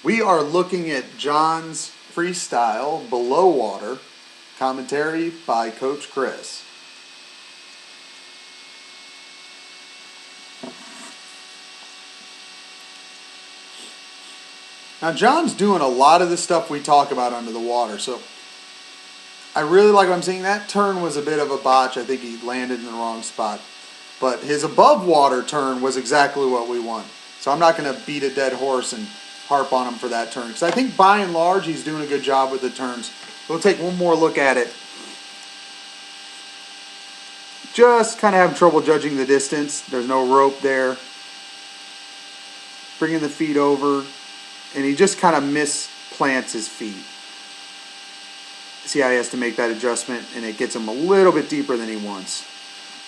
We are looking at John's Freestyle Below Water, commentary by Coach Chris. Now John's doing a lot of the stuff we talk about under the water, so I really like what I'm seeing. That turn was a bit of a botch. I think he landed in the wrong spot. But his above water turn was exactly what we want. So I'm not going to beat a dead horse and harp on him for that turn, because I think by and large he's doing a good job with the turns. We'll take one more look at it. Just kind of having trouble judging the distance. There's no rope there. Bringing the feet over, and he just kind of misplants his feet. See how he has to make that adjustment, and it gets him a little bit deeper than he wants.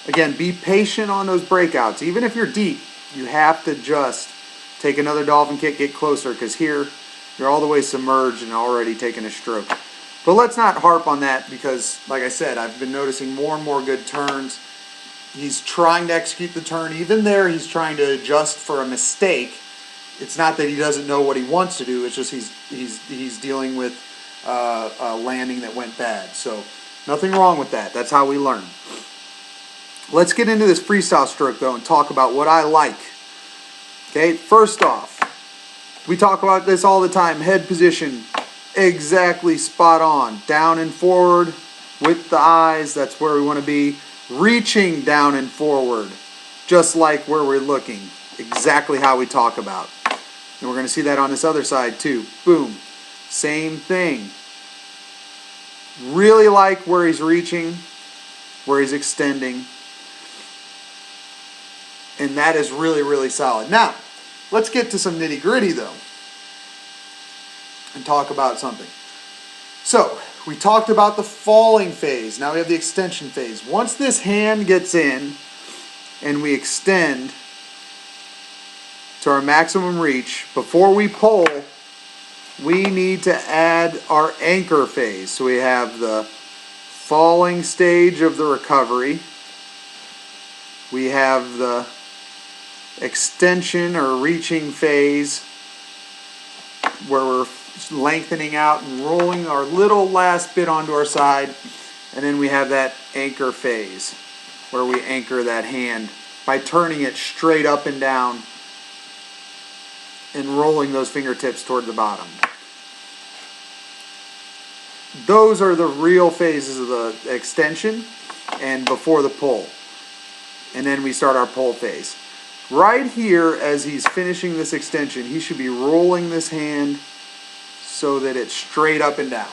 Again, be patient on those breakouts. Even if you're deep, you have to just take another dolphin kick, get closer, because here you're all the way submerged and already taking a stroke. But let's not harp on that, because like I said, I've been noticing more and more good turns. He's trying to execute the turn. Even there, he's trying to adjust for a mistake. It's not that he doesn't know what he wants to do. It's just he's dealing with a landing that went bad. So nothing wrong with that. That's how we learn. Let's get into this freestyle stroke, though, and talk about what I like. Okay, first off, we talk about this all the time. Head position, exactly spot on. Down and forward with the eyes, that's where we want to be. Reaching down and forward, just like where we're looking. Exactly how we talk about. And we're going to see that on this other side, too. Boom. Same thing. Really like where he's reaching, where he's extending. And that is really, really solid. Now, let's get to some nitty-gritty, though, and talk about something. So, we talked about the falling phase. Now we have the extension phase. Once this hand gets in and we extend to our maximum reach, before we pull, we need to add our anchor phase. So we have the falling stage of the recovery. We have the extension or reaching phase where we're lengthening out and rolling our little last bit onto our side. And then we have that anchor phase where we anchor that hand by turning it straight up and down and rolling those fingertips toward the bottom. Those are the real phases of the extension and before the pull. And then we start our pull phase. Right here, as he's finishing this extension, he should be rolling this hand so that it's straight up and down.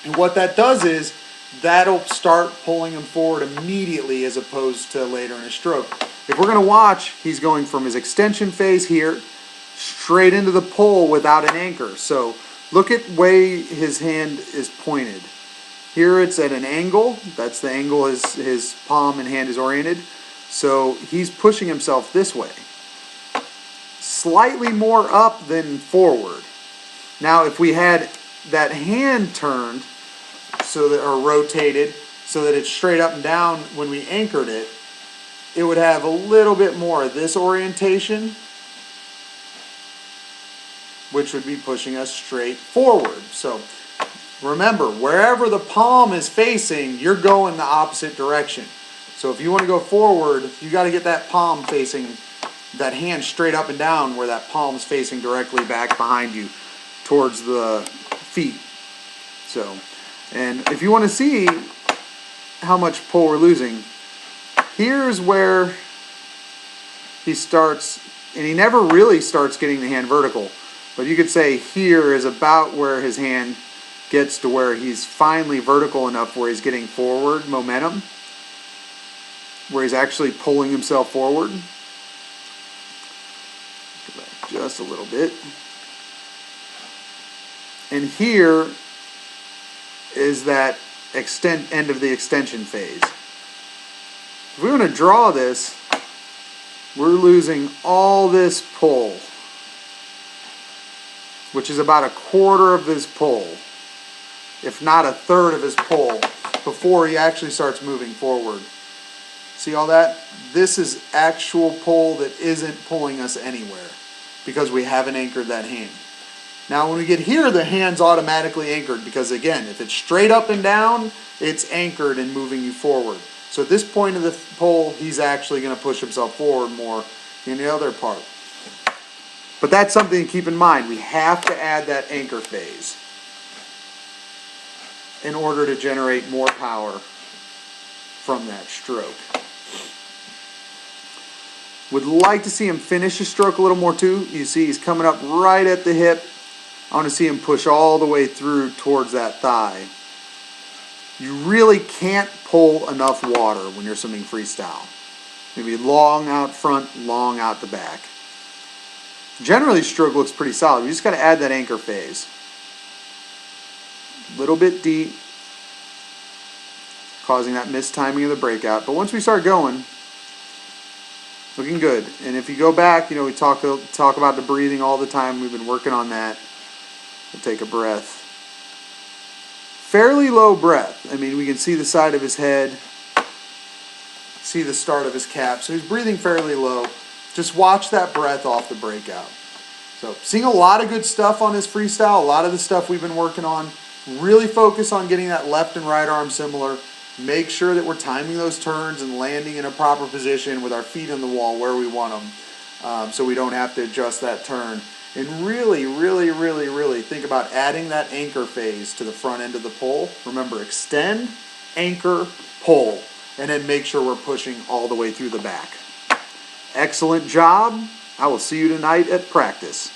And what that does is, that'll start pulling him forward immediately as opposed to later in his stroke. If we're going to watch, he's going from his extension phase here, straight into the pull without an anchor. So look at the way his hand is pointed. Here it's at an angle. That's the angle his palm and hand is oriented. So he's pushing himself this way. Slightly more up than forward. Now if we had that hand turned so that, or rotated so that it's straight up and down when we anchored it, it would have a little bit more of this orientation, which would be pushing us straight forward. So remember, wherever the palm is facing, you're going the opposite direction. So if you want to go forward, you got to get that palm facing, that hand straight up and down where that palm's facing directly back behind you towards the feet. So, and if you want to see how much pull we're losing, here's where he starts, and he never really starts getting the hand vertical, but you could say here is about where his hand gets to where he's finally vertical enough where he's getting forward momentum, where he's actually pulling himself forward. Go back just a little bit. And here is that end of the extension phase. If we want to draw this, we're losing all this pull, which is about a quarter of his pull, if not a third of his pull, before he actually starts moving forward. See all that? This is actual pull that isn't pulling us anywhere. because we haven't anchored that hand. Now when we get here, the hand's automatically anchored because again, if it's straight up and down, it's anchored and moving you forward. So at this point of the pole, he's actually going to push himself forward more than the other part. But that's something to keep in mind. We have to add that anchor phase in order to generate more power from that stroke. Would like to see him finish his stroke a little more too. You see he's coming up right at the hip. I want to see him push all the way through towards that thigh. You really can't pull enough water when you're swimming freestyle. Maybe long out front, long out the back. Generally, stroke looks pretty solid. We just got to add that anchor phase. A little bit deep, causing that mistiming of the breakout. But once we start going, looking good. And if you go back, we talk about the breathing all the time. We've been working on that. We'll take a breath. Fairly low breath. I mean, we can see the side of his head, see the start of his cap. So he's breathing fairly low. Just watch that breath off the breakout. So seeing a lot of good stuff on his freestyle, a lot of the stuff we've been working on. Really focus on getting that left and right arm similar. Make sure that we're timing those turns and landing in a proper position with our feet on the wall where we want them, so we don't have to adjust that turn. And really, really, really, really think about adding that anchor phase to the front end of the pole. Remember, extend, anchor, pull, and then make sure we're pushing all the way through the back. Excellent job. I will see you tonight at practice.